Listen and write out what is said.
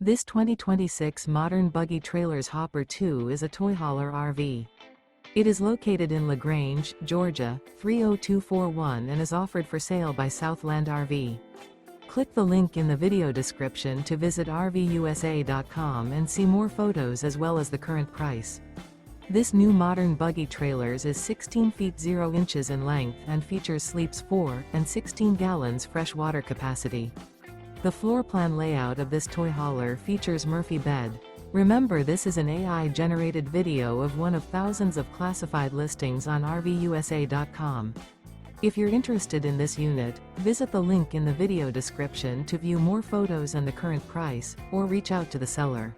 This 2026 Modern Buggy Trailers Hopper 2 is a toy hauler RV. It is located in LaGrange, Georgia, 30241 and is offered for sale by Southland RV. Click the link in the video description to visit RVUSA.com and see more photos as well as the current price. This new Modern Buggy Trailers is 16 feet 0 inches in length and features sleeps 4 and 16 gallons fresh water capacity. The floor plan layout of this toy hauler features Murphy bed. Remember, this is an AI-generated video of one of thousands of classified listings on RVUSA.com. If you're interested in this unit, visit the link in the video description to view more photos and the current price, or reach out to the seller.